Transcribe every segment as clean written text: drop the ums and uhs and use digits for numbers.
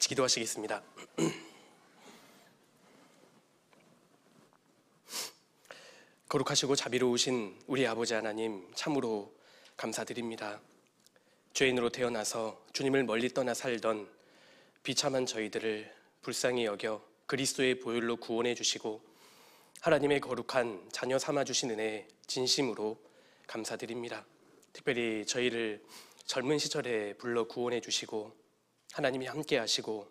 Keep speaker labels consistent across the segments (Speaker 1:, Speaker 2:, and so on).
Speaker 1: 같이 기도하시겠습니다. 거룩하시고 자비로우신 우리 아버지 하나님, 참으로 감사드립니다. 죄인으로 태어나서 주님을 멀리 떠나 살던 비참한 저희들을 불쌍히 여겨 그리스도의 보혈로 구원해 주시고 하나님의 거룩한 자녀 삼아 주신 은혜에 진심으로 감사드립니다. 특별히 저희를 젊은 시절에 불러 구원해 주시고 하나님이 함께 하시고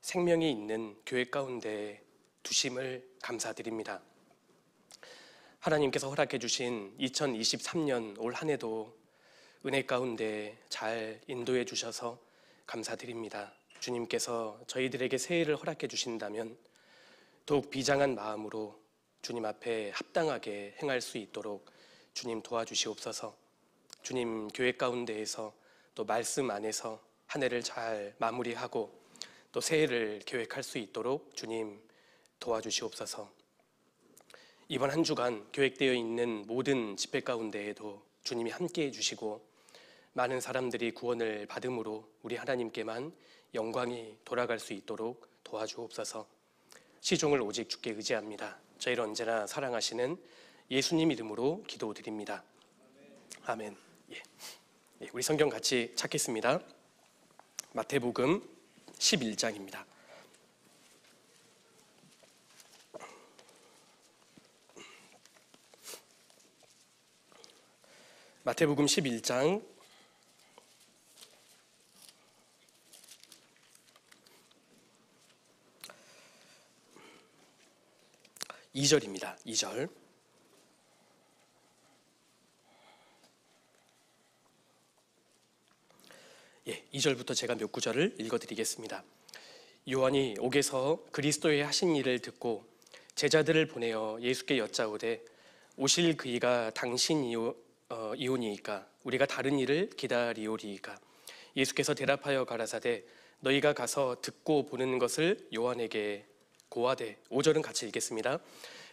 Speaker 1: 생명이 있는 교회 가운데 두심을 감사드립니다. 하나님께서 허락해 주신 2023년 올 한 해도 은혜 가운데 잘 인도해 주셔서 감사드립니다. 주님께서 저희들에게 새해를 허락해 주신다면 더욱 비장한 마음으로 주님 앞에 합당하게 행할 수 있도록 주님 도와주시옵소서. 주님 교회 가운데에서 또 말씀 안에서 한 해를 잘 마무리하고 또 새해를 계획할 수 있도록 주님 도와주시옵소서. 이번 한 주간 계획되어 있는 모든 집회 가운데에도 주님이 함께해 주시고 많은 사람들이 구원을 받음으로 우리 하나님께만 영광이 돌아갈 수 있도록 도와주옵소서. 시종을 오직 주께 의지합니다. 저희를 언제나 사랑하시는 예수님 이름으로 기도드립니다. 아멘. 우리 성경 같이 찾겠습니다. 마태복음 11장입니다. 마태복음 11장 2절입니다. 2절. 예, 2절부터 제가 몇 구절을 읽어드리겠습니다. 요한이 옥에서 그리스도의 하신 일을 듣고 제자들을 보내어 예수께 여짜오되 오실 그이가 당신이오니이까 우리가 다른 일을 기다리오리이까. 예수께서 대답하여 가라사대 너희가 가서 듣고 보는 것을 요한에게 고하되. 5절은 같이 읽겠습니다.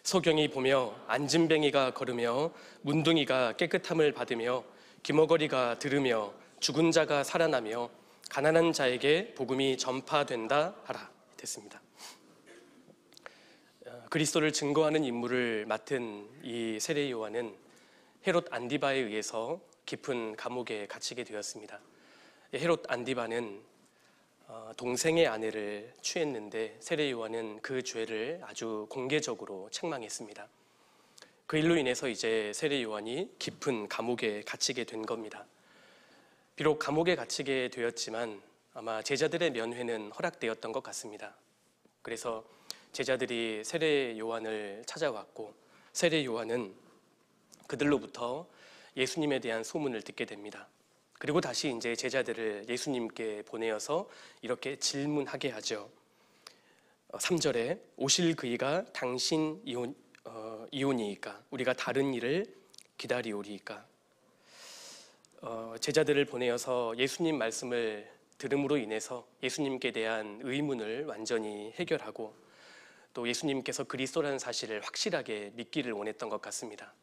Speaker 1: 소경이 보며 안진뱅이가 걸으며 문둥이가 깨끗함을 받으며 귀머거리가 들으며 죽은 자가 살아나며 가난한 자에게 복음이 전파된다 하라. 됐습니다. 그리스도를 증거하는 임무를 맡은 이 세례 요한은 헤롯 안디바에 의해서 깊은 감옥에 갇히게 되었습니다. 헤롯 안디바는 동생의 아내를 취했는데 세례 요한은 그 죄를 아주 공개적으로 책망했습니다. 그 일로 인해서 이제 세례 요한이 깊은 감옥에 갇히게 된 겁니다. 비록 감옥에 갇히게 되었지만 아마 제자들의 면회는 허락되었던 것 같습니다. 그래서 제자들이 세례 요한을 찾아왔고 세례 요한은 그들로부터 예수님에 대한 소문을 듣게 됩니다. 그리고 다시 이제 제자들을 예수님께 보내어서 이렇게 질문하게 하죠. 3절에 오실 그이가 당신 이오니이까 우리가 다른 일을 기다리오리이까. 제자들을 보내어서 예수님 말씀을 들음으로 인해서 예수님께 대한 의문을 완전히 해결하고 또 예수님께서 그리스도라는 사실을 확실하게 믿기를 원했던 것 같습니다.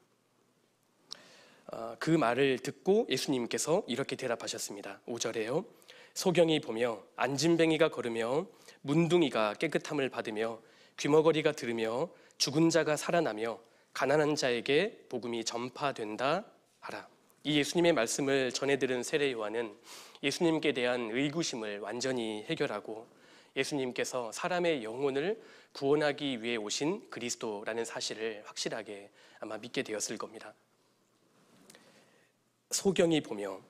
Speaker 1: 그 말을 듣고 예수님께서 이렇게 대답하셨습니다. 5절에요. 소경이 보며 안진뱅이가 걸으며 문둥이가 깨끗함을 받으며 귀머거리가 들으며 죽은 자가 살아나며 가난한 자에게 복음이 전파된다 하라. 이 예수님의 말씀을 전해들은 세례 요한은 예수님께 대한 의구심을 완전히 해결하고 예수님께서 사람의 영혼을 구원하기 위해 오신 그리스도라는 사실을 확실하게 아마 믿게 되었을 겁니다. 소경이 보며,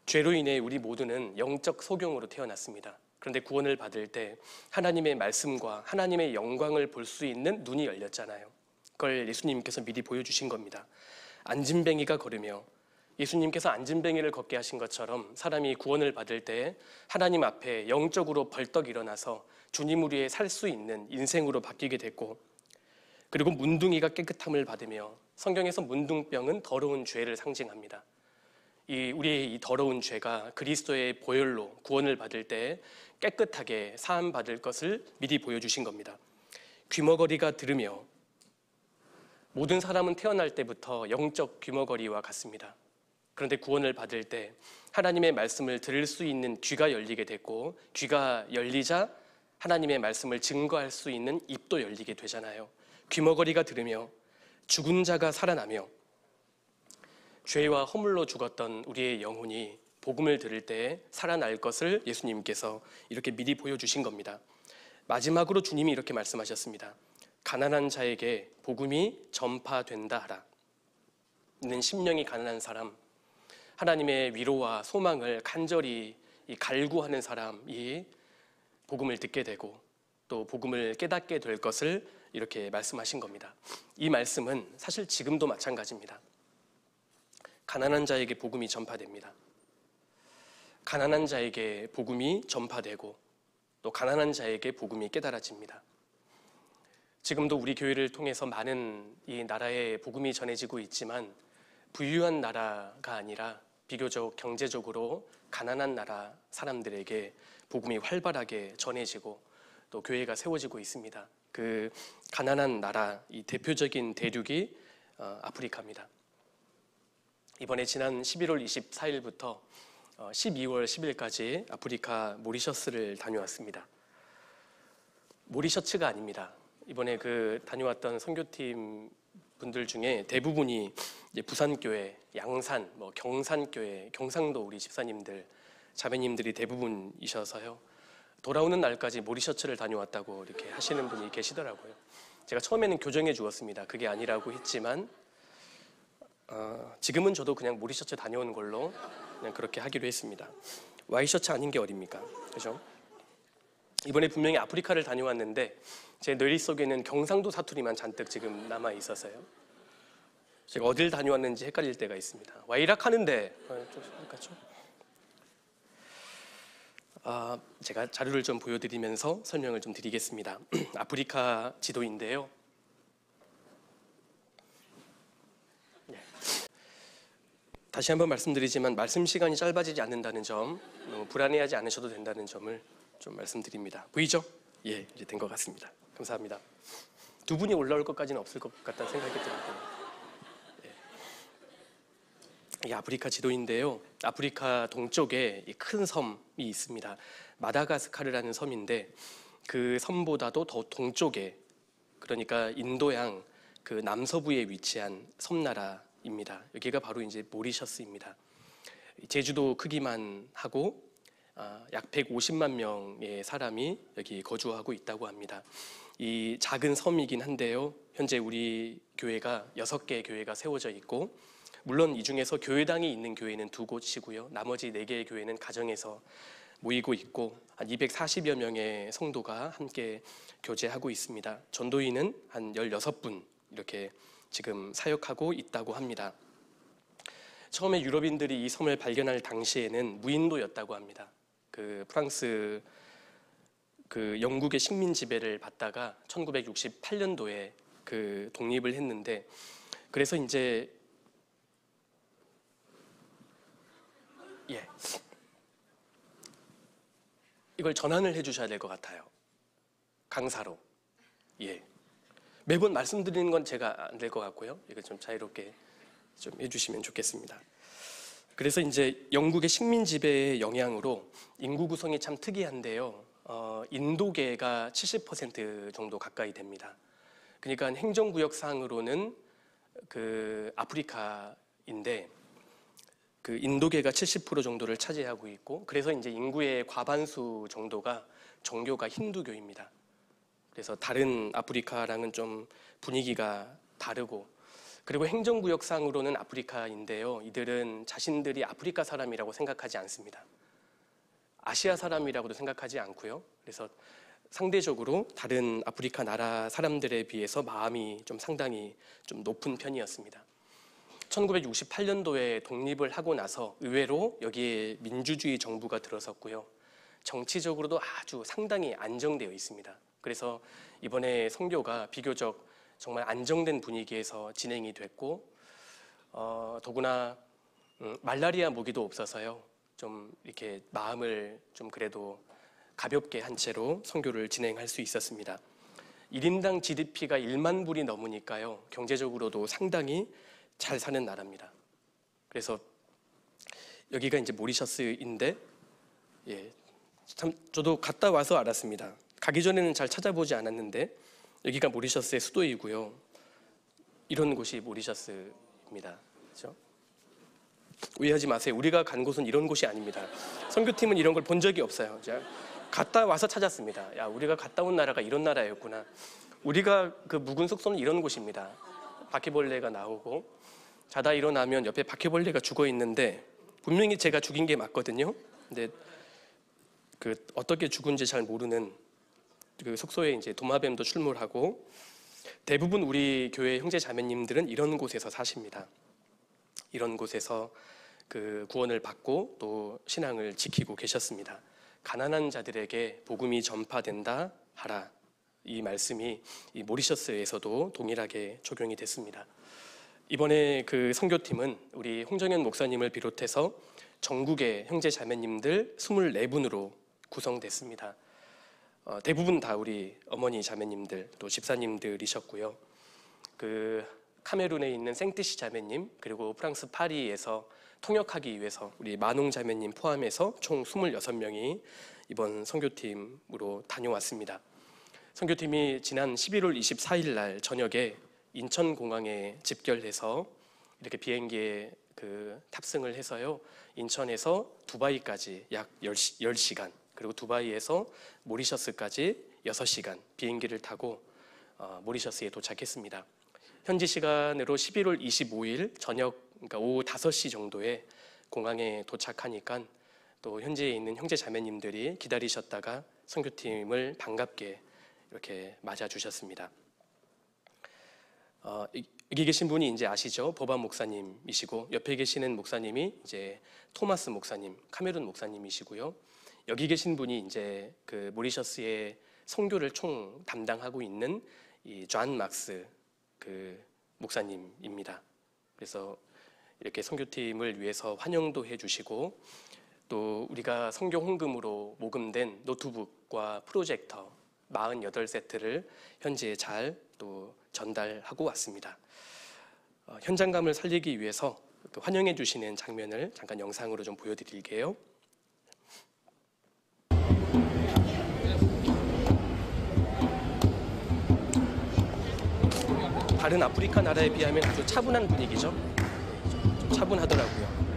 Speaker 1: 죄로 인해 우리 모두는 영적 소경으로 태어났습니다. 그런데 구원을 받을 때 하나님의 말씀과 하나님의 영광을 볼 수 있는 눈이 열렸잖아요. 그걸 예수님께서 미리 보여주신 겁니다. 안진뱅이가 걸으며, 예수님께서 안진뱅이를 걷게 하신 것처럼 사람이 구원을 받을 때 하나님 앞에 영적으로 벌떡 일어나서 주님을 위해 살 수 있는 인생으로 바뀌게 됐고, 그리고 문둥이가 깨끗함을 받으며, 성경에서 문둥병은 더러운 죄를 상징합니다. 우리의 이 더러운 죄가 그리스도의 보혈로 구원을 받을 때 깨끗하게 사함 받을 것을 미리 보여주신 겁니다. 귀머거리가 들으며, 모든 사람은 태어날 때부터 영적 귀머거리와 같습니다. 그런데 구원을 받을 때 하나님의 말씀을 들을 수 있는 귀가 열리게 됐고, 귀가 열리자 하나님의 말씀을 증거할 수 있는 입도 열리게 되잖아요. 귀머거리가 들으며 죽은 자가 살아나며 죄와 허물로 죽었던 우리의 영혼이 복음을 들을 때 살아날 것을 예수님께서 이렇게 미리 보여주신 겁니다. 마지막으로 주님이 이렇게 말씀하셨습니다. 가난한 자에게 복음이 전파된다 하라. 이는 심령이 가난한 사람, 하나님의 위로와 소망을 간절히 갈구하는 사람이 복음을 듣게 되고 또 복음을 깨닫게 될 것을 이렇게 말씀하신 겁니다. 이 말씀은 사실 지금도 마찬가지입니다. 가난한 자에게 복음이 전파됩니다. 가난한 자에게 복음이 전파되고 또 가난한 자에게 복음이 깨달아집니다. 지금도 우리 교회를 통해서 많은 이 나라에 복음이 전해지고 있지만 부유한 나라가 아니라 비교적 경제적으로 가난한 나라 사람들에게 복음이 활발하게 전해지고 또 교회가 세워지고 있습니다. 그 가난한 나라, 이 대표적인 대륙이 아프리카입니다. 이번에 지난 11월 24일부터 12월 10일까지 아프리카 모리셔스를 다녀왔습니다. 모리셔츠가 아닙니다. 이번에 다녀왔던 선교팀 분들 중에 대부분이 이제 부산교회, 양산, 경산교회, 경상도 우리 집사님들, 자매님들이 대부분이셔서요. 돌아오는 날까지 모리셔츠를 다녀왔다고 이렇게 하시는 분이 계시더라고요. 제가 처음에는 교정해 주었습니다. 그게 아니라고 했지만 지금은 저도 그냥 모리셔츠 다녀온 걸로 그냥 그렇게 하기로 했습니다. 와이셔츠 아닌 게 어딥니까? 그죠? 이번에 분명히 아프리카를 다녀왔는데 제 뇌리 속에는 경상도 사투리만 잔뜩 지금 남아 있어서요. 제가 어딜 다녀왔는지 헷갈릴 때가 있습니다. 와이락 하는데 그렇죠? 제가 자료를 좀 보여드리면서 설명을 좀 드리겠습니다. 아프리카 지도인데요. 다시 한번 말씀드리지만 말씀 시간이 짧아지지 않는다는 점, 너무 불안해하지 않으셔도 된다는 점을 좀 말씀드립니다. 보이죠? 예, 이제 된 것 같습니다. 감사합니다. 두 분이 올라올 것까지는 없을 것 같다는 생각이 들어요. 이 아프리카 지도인데요. 아프리카 동쪽에 큰 섬이 있습니다. 마다가스카르라는 섬인데 그 섬보다도 더 동쪽에, 그러니까 인도양 그 남서부에 위치한 섬나라입니다. 여기가 바로 이제 모리셔스입니다. 제주도 크기만 하고 약 150만 명의 사람이 여기 거주하고 있다고 합니다. 이 작은 섬이긴 한데요. 현재 우리 교회가 6개 교회가 세워져 있고, 물론 이 중에서 교회당이 있는 교회는 2곳이고요. 나머지 4개의 교회는 가정에서 모이고 있고 한 240여 명의 성도가 함께 교제하고 있습니다. 전도인은 한 16분 이렇게 지금 사역하고 있다고 합니다. 처음에 유럽인들이 이 섬을 발견할 당시에는 무인도였다고 합니다. 프랑스 영국의 식민 지배를 받다가 1968년도에 독립을 했는데, 그래서 이제 이걸 전환을 해주셔야 될 것 같아요. 강사로. 매번 말씀드리는 건 제가 안 될 것 같고요. 이거 좀 자유롭게 좀 해주시면 좋겠습니다. 그래서 이제 영국의 식민 지배의 영향으로 인구 구성이 참 특이한데요. 인도계가 70% 정도 가까이 됩니다. 그러니까 행정구역상으로는 아프리카인데 인도계가 70% 정도를 차지하고 있고, 그래서 이제 인구의 과반수 정도가 종교가 힌두교입니다. 그래서 다른 아프리카랑은 좀 분위기가 다르고, 그리고 행정구역상으로는 아프리카인데요. 이들은 자신들이 아프리카 사람이라고 생각하지 않습니다. 아시아 사람이라고도 생각하지 않고요. 그래서 상대적으로 다른 아프리카 나라 사람들에 비해서 마음이 좀 상당히 좀 높은 편이었습니다. 1968년도에 독립을 하고 나서 의외로 여기에 민주주의 정부가 들어섰고요. 정치적으로도 아주 상당히 안정되어 있습니다. 그래서 이번에 선교가 비교적 정말 안정된 분위기에서 진행이 됐고, 더구나 말라리아 모기도 없어서요. 좀 이렇게 마음을 좀 그래도 가볍게 한 채로 선교를 진행할 수 있었습니다. 1인당 GDP가 1만 불이 넘으니까요. 경제적으로도 상당히 잘 사는 나라입니다. 그래서 여기가 이제 모리셔스인데, 참 저도 갔다 와서 알았습니다. 가기 전에는 잘 찾아보지 않았는데 여기가 모리셔스의 수도이고요. 이런 곳이 모리셔스입니다. 그렇죠? 오해하지 마세요. 우리가 간 곳은 이런 곳이 아닙니다. 선교팀은 이런 걸 본 적이 없어요. 제가 갔다 와서 찾았습니다. 야, 우리가 갔다 온 나라가 이런 나라였구나. 우리가 그 묵은 숙소는 이런 곳입니다. 바퀴벌레가 나오고 자다 일어나면 옆에 바퀴벌레가 죽어 있는데 분명히 제가 죽인 게 맞거든요. 근데 그 어떻게 죽은지 잘 모르는 그 숙소에 이제 도마뱀도 출몰하고 대부분 우리 교회 형제 자매님들은 이런 곳에서 사십니다. 이런 곳에서 그 구원을 받고 또 신앙을 지키고 계셨습니다. 가난한 자들에게 복음이 전파된다 하라. 이 말씀이 이 모리셔스에서도 동일하게 적용이 됐습니다. 이번에 그 선교팀은 우리 홍정현 목사님을 비롯해서 전국의 형제 자매님들 24분으로 구성됐습니다. 대부분 다 우리 어머니 자매님들 또 집사님들이셨고요. 그 카메룬에 있는 생트시 자매님 그리고 프랑스 파리에서 통역하기 위해서 우리 만홍 자매님 포함해서 총 26명이 이번 선교팀으로 다녀왔습니다. 선교팀이 지난 11월 24일 날 저녁에 인천공항에 집결해서 이렇게 비행기에 그 탑승을 해서요. 인천에서 두바이까지 약 10시간 그리고 두바이에서 모리셔스까지 6시간 비행기를 타고 모리셔스에 도착했습니다. 현지 시간으로 11월 25일 저녁 그러니까 오후 5시 정도에 공항에 도착하니까 또 현지에 있는 형제 자매님들이 기다리셨다가 선교팀을 반갑게 이렇게 맞아주셨습니다. 여기 계신 분이 이제 아시죠? 보바 목사님이시고 옆에 계시는 목사님이 이제 토마스 목사님, 카메룬 목사님이시고요. 여기 계신 분이 이제 그 모리셔스의 선교를 총 담당하고 있는 이 존 막스 그 목사님입니다. 그래서 이렇게 선교팀을 위해서 환영도 해주시고 또 우리가 선교 헌금으로 모금된 노트북과 프로젝터 48세트를 현지에 잘 또 전달하고 왔습니다. 현장감을 살리기 위해서 그 환영해 주시는 장면을 잠깐 영상으로 좀 보여드릴게요. 다른 아프리카 나라에 비하면 아주 차분한 분위기죠. 좀 차분하더라고요.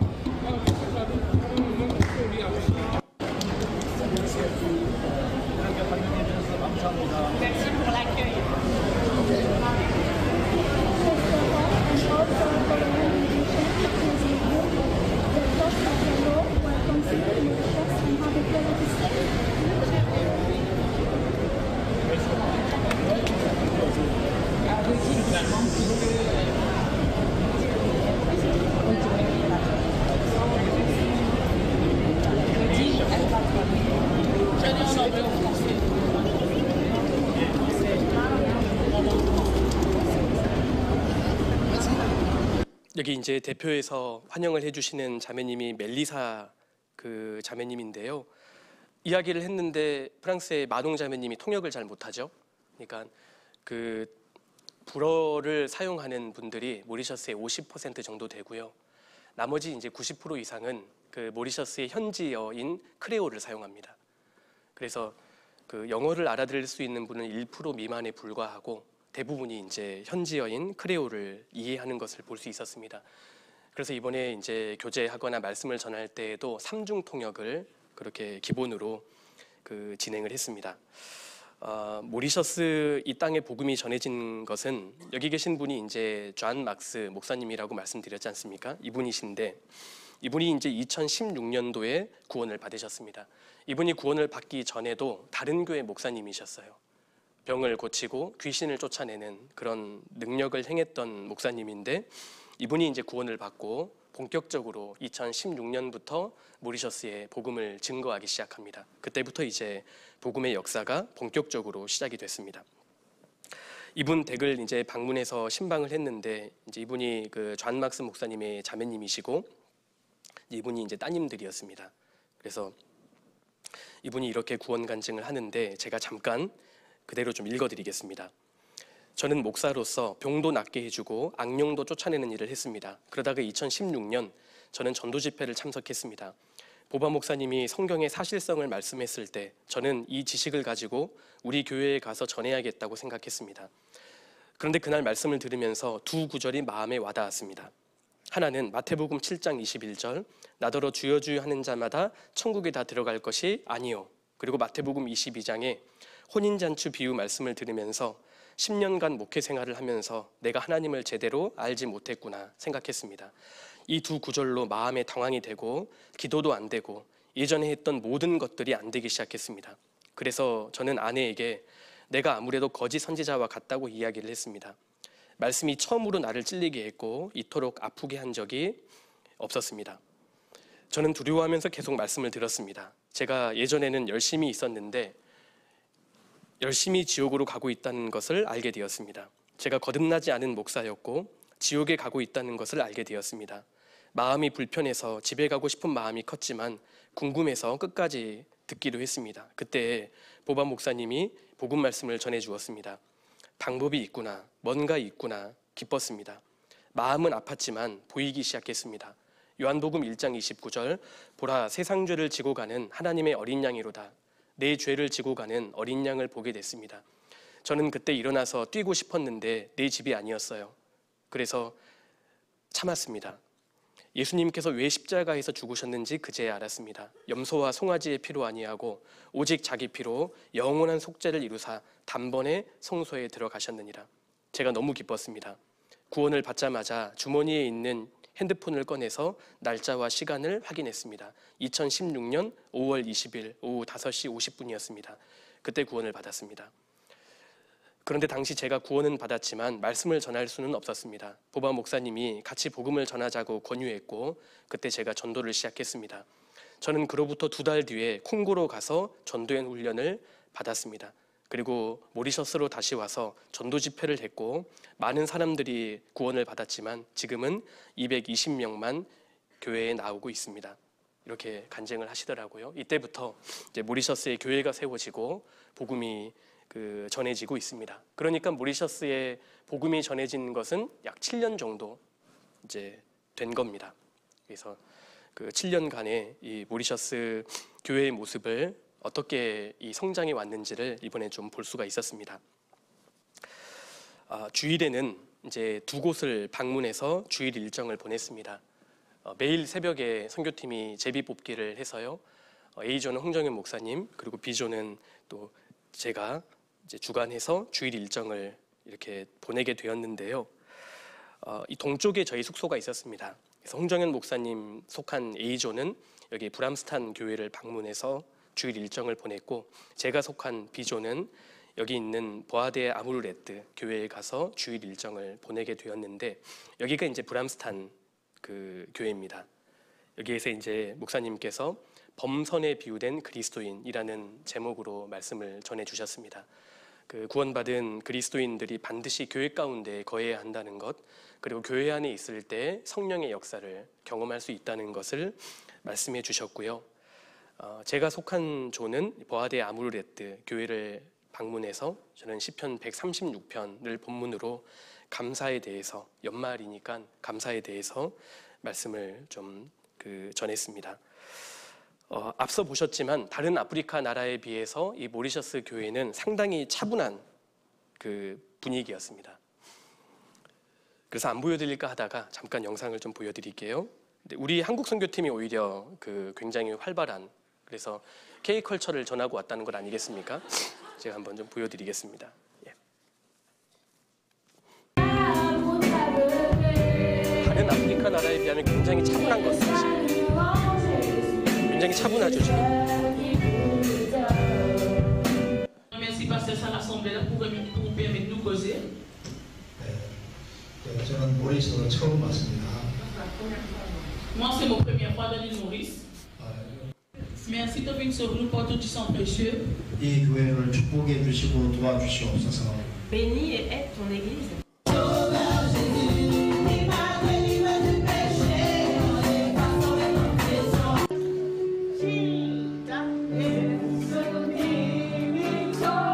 Speaker 1: 여기 이제 대표에서 환영을 해주시는 자매님이 멜리사 그 자매님인데요. 이야기를 했는데 프랑스의 마동 자매님이 통역을 잘 못하죠. 그러니까 그 불어를 사용하는 분들이 모리셔스의 50% 정도 되고요. 나머지 이제 90% 이상은 그 모리셔스의 현지어인 크레올을 사용합니다. 그래서 그 영어를 알아들을 수 있는 분은 1% 미만에 불과하고 대부분이 이제 현지어인 크레올을 이해하는 것을 볼 수 있었습니다. 그래서 이번에 이제 교제하거나 말씀을 전할 때에도 3중 통역을 그렇게 기본으로 그 진행을 했습니다. 모리셔스 이 땅에 복음이 전해진 것은 여기 계신 분이 이제 존 막스 목사님이라고 말씀드렸지 않습니까? 이분이신데 이분이 이제 2016년도에 구원을 받으셨습니다. 이분이 구원을 받기 전에도 다른 교회 목사님이셨어요. 병을 고치고 귀신을 쫓아내는 그런 능력을 행했던 목사님인데 이분이 이제 구원을 받고 본격적으로 2016년부터 모리셔스에 복음을 증거하기 시작합니다. 그때부터 이제 복음의 역사가 본격적으로 시작이 됐습니다. 이분 댁을 이제 방문해서 신방을 했는데 이제 이분이 그 존 막스 목사님의 자매님이시고 이분이 이제 따님들이었습니다. 그래서 이분이 이렇게 구원 간증을 하는데 제가 잠깐 그대로 좀 읽어드리겠습니다. 저는 목사로서 병도 낫게 해주고 악령도 쫓아내는 일을 했습니다. 그러다가 2016년 저는 전도 집회를 참석했습니다. 보바 목사님이 성경의 사실성을 말씀했을 때 저는 이 지식을 가지고 우리 교회에 가서 전해야겠다고 생각했습니다. 그런데 그날 말씀을 들으면서 두 구절이 마음에 와닿았습니다. 하나는 마태복음 7장 21절 나더러 주여 주여 하는 자마다 천국에 다 들어갈 것이 아니요. 그리고 마태복음 22장에 혼인잔치 비유 말씀을 들으면서 10년간 목회 생활을 하면서 내가 하나님을 제대로 알지 못했구나 생각했습니다. 이 두 구절로 마음에 당황이 되고 기도도 안 되고 예전에 했던 모든 것들이 안 되기 시작했습니다. 그래서 저는 아내에게 내가 아무래도 거짓 선지자와 같다고 이야기를 했습니다. 말씀이 처음으로 나를 찔리게 했고 이토록 아프게 한 적이 없었습니다. 저는 두려워하면서 계속 말씀을 들었습니다. 제가 예전에는 열심히 있었는데 열심히 지옥으로 가고 있다는 것을 알게 되었습니다. 제가 거듭나지 않은 목사였고 지옥에 가고 있다는 것을 알게 되었습니다. 마음이 불편해서 집에 가고 싶은 마음이 컸지만 궁금해서 끝까지 듣기로 했습니다. 그때 보바 목사님이 복음 말씀을 전해 주었습니다. 방법이 있구나, 뭔가 있구나 기뻤습니다. 마음은 아팠지만 보이기 시작했습니다. 요한복음 1장 29절 보라 세상 죄를 지고 가는 하나님의 어린 양이로다. 내 죄를 지고 가는 어린 양을 보게 됐습니다. 저는 그때 일어나서 뛰고 싶었는데 내 집이 아니었어요. 그래서 참았습니다. 예수님께서 왜 십자가에서 죽으셨는지 그제야 알았습니다. 염소와 송아지의 피로 아니하고 오직 자기 피로 영원한 속죄를 이루사 단번에 성소에 들어가셨느니라. 제가 너무 기뻤습니다. 구원을 받자마자 주머니에 있는 핸드폰을 꺼내서 날짜와 시간을 확인했습니다. 2016년 5월 20일 오후 5시 50분이었습니다. 그때 구원을 받았습니다. 그런데 당시 제가 구원은 받았지만 말씀을 전할 수는 없었습니다. 보바 목사님이 같이 복음을 전하자고 권유했고 그때 제가 전도를 시작했습니다. 저는 그로부터 2달 뒤에 콩고로 가서 전도연 훈련을 받았습니다. 그리고 모리셔스로 다시 와서 전도 집회를 했고 많은 사람들이 구원을 받았지만 지금은 220명만 교회에 나오고 있습니다. 이렇게 간증을 하시더라고요. 이때부터 이제 모리셔스에 교회가 세워지고 복음이 전해지고 있습니다. 그러니까 모리셔스에 복음이 전해진 것은 약 7년 정도 이제 된 겁니다. 그래서 그 7년간의 이 모리셔스 교회의 모습을 어떻게 이 성장해 왔는지를 이번에 좀 볼 수가 있었습니다. 주일에는 이제 2곳을 방문해서 주일 일정을 보냈습니다. 매일 새벽에 선교팀이 제비 뽑기를 해서요. A조는 홍정현 목사님, 그리고 B조는 또 제가 이제 주관해서 주일 일정을 이렇게 보내게 되었는데요. 이 동쪽에 저희 숙소가 있었습니다. 그래서 홍정현 목사님 속한 A조는 여기 브람스탄 교회를 방문해서 주일 일정을 보냈고 제가 속한 B조는 여기 있는 보아데 아무르레트 교회에 가서 주일 일정을 보내게 되었는데 여기가 이제 브람스탄 그 교회입니다. 여기에서 이제 목사님께서 범선에 비유된 그리스도인이라는 제목으로 말씀을 전해 주셨습니다. 그 구원받은 그리스도인들이 반드시 교회 가운데 거해야 한다는 것, 그리고 교회 안에 있을 때 성령의 역사를 경험할 수 있다는 것을 말씀해 주셨고요. 제가 속한 조는 보아데 아무르레트 교회를 방문해서 저는 시편 136편을 본문으로 감사에 대해서, 연말이니까 감사에 대해서 말씀을 좀 전했습니다. 앞서 보셨지만 다른 아프리카 나라에 비해서 이 모리셔스 교회는 상당히 차분한 그 분위기였습니다. 그래서 안 보여드릴까 하다가 잠깐 영상을 좀 보여드릴게요. 우리 한국 선교팀이 오히려 굉장히 활발한, 그래서 K컬처를 전하고 왔다는 것 아니겠습니까? 제가 한번 좀 보여드리겠습니다. 예. 다른 아프리카 나라에 비하면 굉장히 차분한 것 같아요. 굉장히 차분하죠, 지금.
Speaker 2: Merci pasteur à l'assemblée là pour permettre nous causer.
Speaker 3: 저는 모리스로 처음 왔습니다.
Speaker 2: Moi c'est mon première fois dans l'île Maurice. Merci de venir sur nous porte du sang précieux.
Speaker 3: 이 교회를 축복해 주시고 도와주시옵소서.
Speaker 4: Bénis et aide ton église.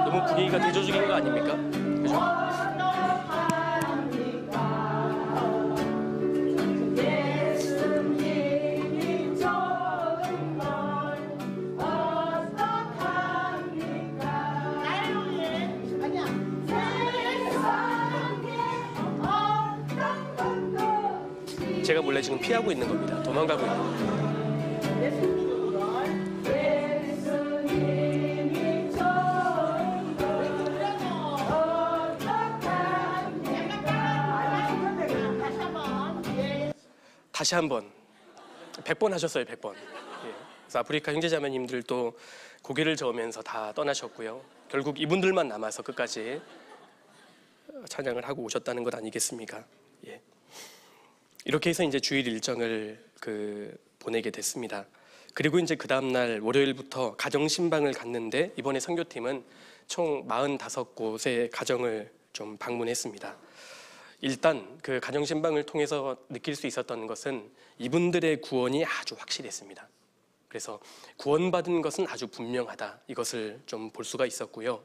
Speaker 1: 너무 분위기가 대조적인 거 아닙니까? 그죠? 제가 몰래 지금 피하고 있는 겁니다. 도망가고 있는 겁니다. 다시 한번 100번 하셨어요. 100번. 예. 그래서 아프리카 형제자매님들도 고개를 저으면서 다 떠나셨고요. 결국 이분들만 남아서 끝까지 찬양을 하고 오셨다는 것 아니겠습니까? 예. 이렇게 해서 이제 주일 일정을 보내게 됐습니다. 그리고 이제 그 다음 날 월요일부터 가정 신방을 갔는데 이번에 선교팀은 총 45곳의 가정을 좀 방문했습니다. 일단 그 가정 신방을 통해서 느낄 수 있었던 것은 이분들의 구원이 아주 확실했습니다. 그래서 구원받은 것은 아주 분명하다. 이것을 좀 볼 수가 있었고요.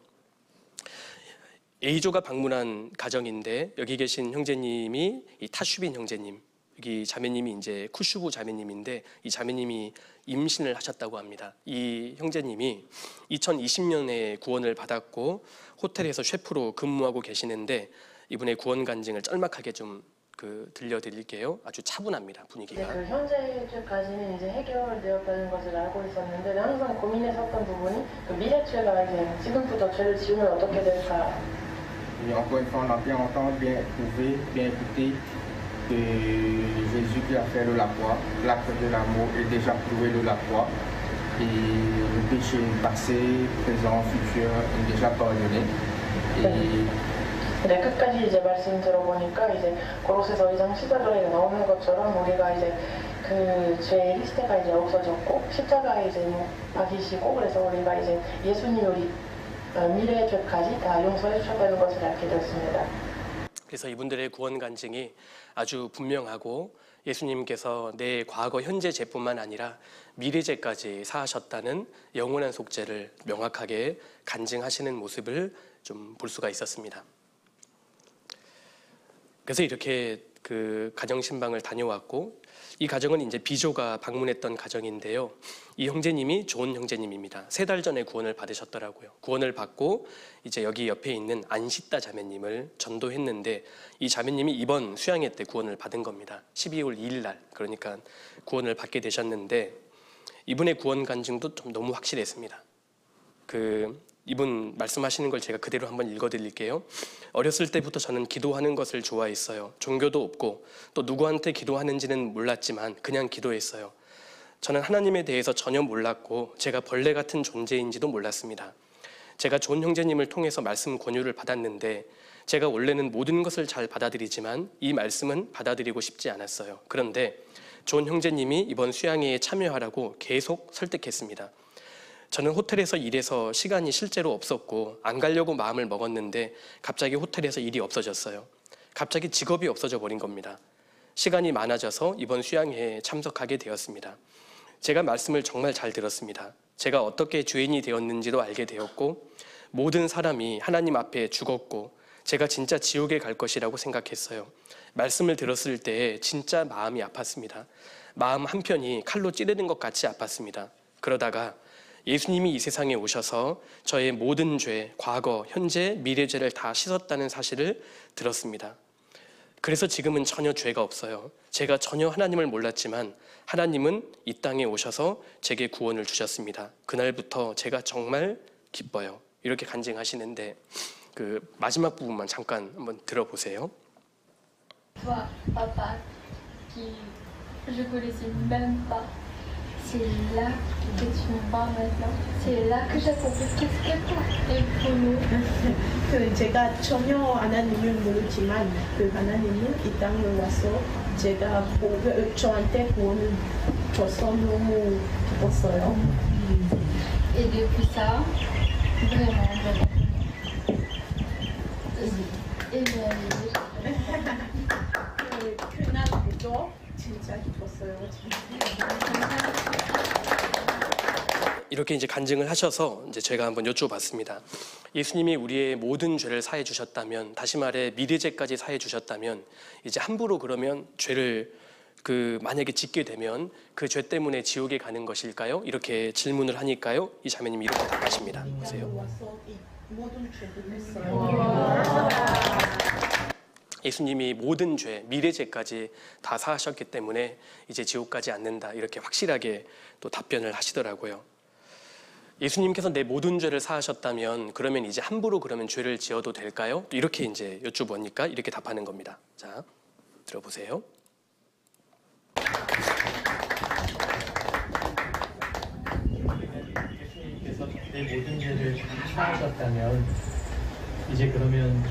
Speaker 1: A조가 방문한 가정인데 여기 계신 형제님이 이 타슈빈 형제님, 여기 자매님이 이제 쿠슈부 자매님인데 이 자매님이 임신을 하셨다고 합니다. 이 형제님이 2020년에 구원을 받았고 호텔에서 셰프로 근무하고 계시는데 이분의 구원 간증을 짤막하게 좀 들려드릴게요. 아주 차분합니다, 분위기가.
Speaker 5: 그 현재까지는 이제 해결되었다는 것을 알고 있었는데 항상 고민했었던 부분이 그 미래죄가 이제 지금부터 죄를 지으면 어떻게 될까.
Speaker 6: Encore une fois, on a bien entendu, bien éprouvé, bien écouté que Jésus qui a fait de la croix, l'acte de l'amour est déjà prouvé de la croix et le péché passé, présent, futur est déjà pardonné.
Speaker 5: 네, 끝까지 이제 말씀 들어보니까 이제 고로새서 2장 14절에 나오는 것처럼 우리가 이제 그 죄의 리스트가 이제 없어졌고 십자가에 이제 박이시고 그래서 우리가 이제 예수님이 우리 미래의 죄까지 다 용서해 주셨다는 것을 알게 되었습니다.
Speaker 1: 그래서 이분들의 구원 간증이 아주 분명하고 예수님께서 내 과거 현재 죄뿐만 아니라 미래 죄까지 사하셨다는 영원한 속죄를 명확하게 간증하시는 모습을 좀 볼 수가 있었습니다. 그래서 이렇게 그 가정 신방을 다녀왔고 이 가정은 이제 B조가 방문했던 가정인데요. 이 형제님이 좋은 형제님입니다. 3달 전에 구원을 받으셨더라고요. 구원을 받고 이제 여기 옆에 있는 안시따 자매님을 전도했는데 이 자매님이 이번 수양회 때 구원을 받은 겁니다. 12월 2일 날 그러니까 구원을 받게 되셨는데 이분의 구원 간증도 좀 너무 확실했습니다. 이분 말씀하시는 걸 제가 그대로 한번 읽어드릴게요. 어렸을 때부터 저는 기도하는 것을 좋아했어요. 종교도 없고 또 누구한테 기도하는지는 몰랐지만 그냥 기도했어요. 저는 하나님에 대해서 전혀 몰랐고 제가 벌레 같은 존재인지도 몰랐습니다. 제가 존 형제님을 통해서 말씀 권유를 받았는데 제가 원래는 모든 것을 잘 받아들이지만 이 말씀은 받아들이고 싶지 않았어요. 그런데 존 형제님이 이번 수양회에 참여하라고 계속 설득했습니다. 저는 호텔에서 일해서 시간이 실제로 없었고 안 가려고 마음을 먹었는데 갑자기 호텔에서 일이 없어졌어요. 갑자기 직업이 없어져 버린 겁니다. 시간이 많아져서 이번 수양회에 참석하게 되었습니다. 제가 말씀을 정말 잘 들었습니다. 제가 어떻게 죄인이 되었는지도 알게 되었고 모든 사람이 하나님 앞에 죽었고 제가 진짜 지옥에 갈 것이라고 생각했어요. 말씀을 들었을 때 진짜 마음이 아팠습니다. 마음 한편이 칼로 찌르는 것 같이 아팠습니다. 그러다가 예수님이 이 세상에 오셔서 저의 모든 죄, 과거, 현재, 미래 죄를 다 씻었다는 사실을 들었습니다. 그래서 지금은 전혀 죄가 없어요. 제가 전혀 하나님을 몰랐지만 하나님은 이 땅에 오셔서 제게 구원을 주셨습니다. 그날부터 제가 정말 기뻐요. 이렇게 간증하시는데 그 마지막 부분만 잠깐 한번 들어보세요.
Speaker 7: Toi, papa, qui je connaissais même pas. C'est là que tu me vois maintenant. C'est là que j'ai compris qu'est-ce que toi et pour nous.
Speaker 8: 제가 전혀 하나님을 모르지만 그 하나님은 이 땅에 와서 제가 저한테 구원을 줘서 너무 기뻤어요.
Speaker 7: Et depuis ça, vraiment.
Speaker 8: 그날부터 진짜 기뻤어요.
Speaker 1: 이렇게 이제 간증을 하셔서 이제 제가 한번 여쭤봤습니다. 예수님이 우리의 모든 죄를 사해 주셨다면, 다시 말해 미래죄까지 사해 주셨다면, 이제 함부로 그러면 죄를 만약에 짓게 되면 그 죄 때문에 지옥에 가는 것일까요? 이렇게 질문을 하니까요, 이 자매님이 이렇게 답하십니다. 보세요. 예수님이 모든 죄, 미래 죄까지 다 사하셨기 때문에 이제 지옥 가지 않는다, 이렇게 확실하게 또 답변을 하시더라고요. 예수님께서 내 모든 죄를 사하셨다면 그러면 이제 함부로 그러면 죄를 지어도 될까요? 이렇게 이제 여쭈보니까 이렇게 답하는 겁니다. 자, 들어보세요.
Speaker 9: 예수님께서 내 모든 죄를 사하셨다면 이제 그러면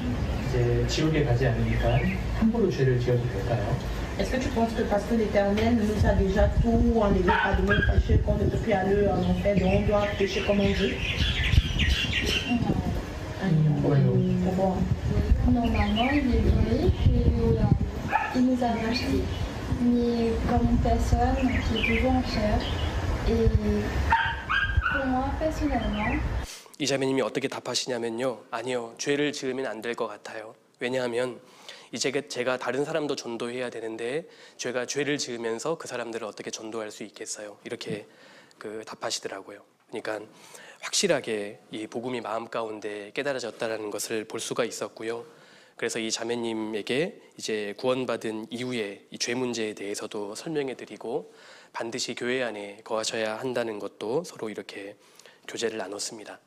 Speaker 9: 이제 지옥에 가지 않으니까 함부로 죄를 지어도 될까요?
Speaker 8: Est-ce que tu penses que parce que l'Éternel nous a déjà tout enlevé, pardonné le péché, qu'on ne peut plus aller en enfer, donc on doit pécher comme on veut? Pourquoi?
Speaker 7: Normalement, il est vrai qu'il nous a rachetés. Mais comme une personne qui est toujours en chair, et pour moi, personnellement,
Speaker 1: 이 자매님이 어떻게 답하시냐면요. 아니요, 죄를 지으면 안 될 것 같아요. 왜냐하면 이제 제가 다른 사람도 전도해야 되는데 제가 죄를 지으면서 그 사람들을 어떻게 전도할 수 있겠어요? 이렇게 답하시더라고요. 그러니까 확실하게 이 복음이 마음 가운데 깨달아졌다는 것을 볼 수가 있었고요. 그래서 이 자매님에게 이제 구원받은 이후에 이 죄 문제에 대해서도 설명해 드리고 반드시 교회 안에 거하셔야 한다는 것도 서로 이렇게 교제를 나눴습니다.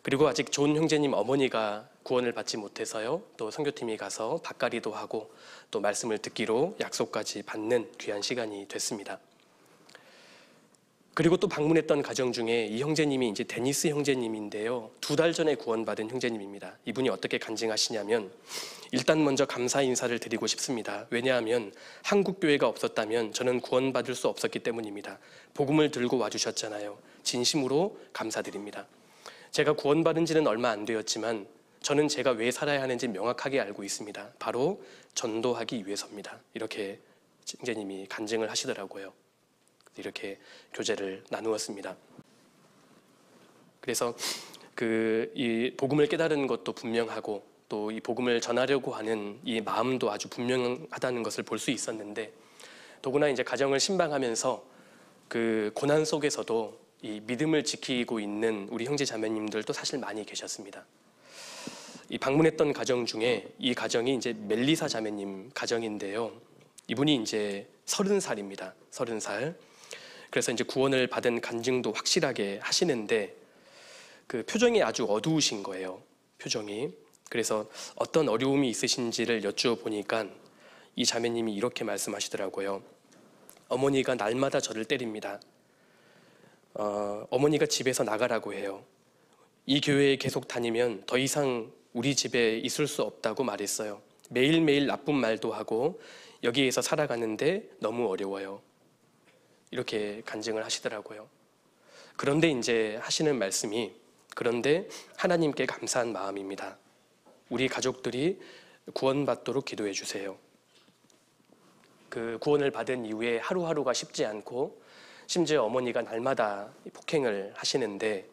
Speaker 1: 그리고 아직 좋은 형제님 어머니가 구원을 받지 못해서요. 또 선교팀이 가서 밭갈이도 하고 또 말씀을 듣기로 약속까지 받는 귀한 시간이 됐습니다. 그리고 또 방문했던 가정 중에 이 형제님이 이제 데니스 형제님인데요. 2달 전에 구원받은 형제님입니다. 이분이 어떻게 간증하시냐면 일단 먼저 감사 인사를 드리고 싶습니다. 왜냐하면 한국 교회가 없었다면 저는 구원받을 수 없었기 때문입니다. 복음을 들고 와주셨잖아요. 진심으로 감사드립니다. 제가 구원받은 지는 얼마 안 되었지만 저는 제가 왜 살아야 하는지 명확하게 알고 있습니다. 바로 전도하기 위해서입니다. 이렇게 형제님이 간증을 하시더라고요. 이렇게 교제를 나누었습니다. 그래서 이 복음을 깨달은 것도 분명하고 또 이 복음을 전하려고 하는 이 마음도 아주 분명하다는 것을 볼 수 있었는데 더구나 이제 가정을 신방하면서 그 고난 속에서도 이 믿음을 지키고 있는 우리 형제 자매님들도 사실 많이 계셨습니다. 이 방문했던 가정 중에 이 가정이 이제 멜리사 자매님 가정인데요. 이분이 이제 30살입니다. 30살. 그래서 이제 구원을 받은 간증도 확실하게 하시는데 그 표정이 아주 어두우신 거예요. 표정이. 그래서 어떤 어려움이 있으신지를 여쭈어보니까 이 자매님이 이렇게 말씀하시더라고요. 어머니가 날마다 저를 때립니다. 어머니가 집에서 나가라고 해요. 이 교회에 계속 다니면 더 이상 우리 집에 있을 수 없다고 말했어요. 매일매일 나쁜 말도 하고 여기에서 살아가는데 너무 어려워요. 이렇게 간증을 하시더라고요. 그런데 이제 하시는 말씀이 그런데 하나님께 감사한 마음입니다. 우리 가족들이 구원받도록 기도해 주세요. 그 구원을 받은 이후에 하루하루가 쉽지 않고 심지어 어머니가 날마다 폭행을 하시는데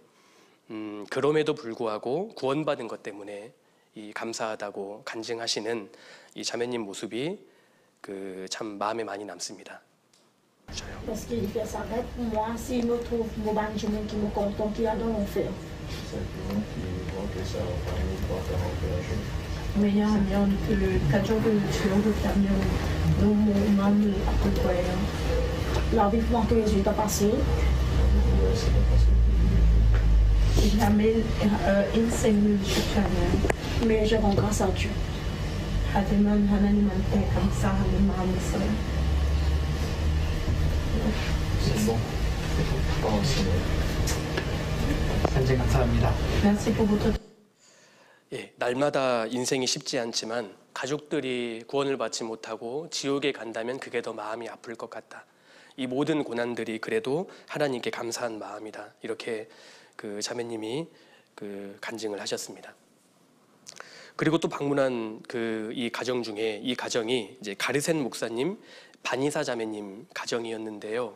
Speaker 1: 그럼에도 불구하고 구원받은 것 때문에 이 감사하다고 간증하시는 이 자매님 모습이 참 마음에 많이 남습니다.
Speaker 10: Parce qu'il fait ça avec moi, s'il me trouve mon banjoumen qui me content, qui a dans l'enfer.
Speaker 8: 왜냐하면 그 가족을 지옥을 가면 너무 마음이 아플 거예요.
Speaker 10: La vie que Jésus t'a passé.
Speaker 8: jamais 인생을 좋잖아요.
Speaker 10: Mais je rends grâce à Dieu.
Speaker 8: 하지만 하나님한테 감사하는 마음이 있어요.
Speaker 9: 간증 감사합니다.
Speaker 8: Merci pour votre
Speaker 1: 예, 날마다 인생이 쉽지 않지만 가족들이 구원을 받지 못하고 지옥에 간다면 그게 더 마음이 아플 것 같다. 이 모든 고난들이 그래도 하나님께 감사한 마음이다. 이렇게 그 자매님이 간증을 하셨습니다. 그리고 또 방문한 이 가정 중에 이 가정이 이제 가르센 목사님, 바니사 자매님 가정이었는데요.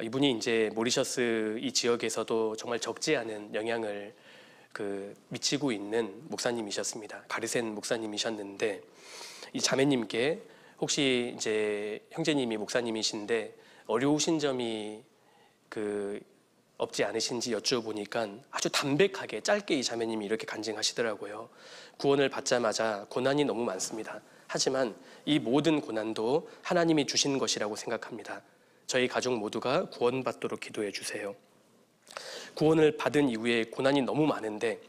Speaker 1: 이분이 이제 모리셔스 이 지역에서도 정말 적지 않은 영향을 미치고 있는 목사님이셨습니다. 가르센 목사님이셨는데 이 자매님께 혹시 이제 형제님이 목사님이신데 어려우신 점이 없지 않으신지 여쭈어보니까 아주 담백하게 짧게 이 자매님이 이렇게 간증하시더라고요. 구원을 받자마자 고난이 너무 많습니다. 하지만 이 모든 고난도 하나님이 주신 것이라고 생각합니다. 저희 가족 모두가 구원받도록 기도해 주세요. 구원을 받은 이후에 고난이 너무 많은데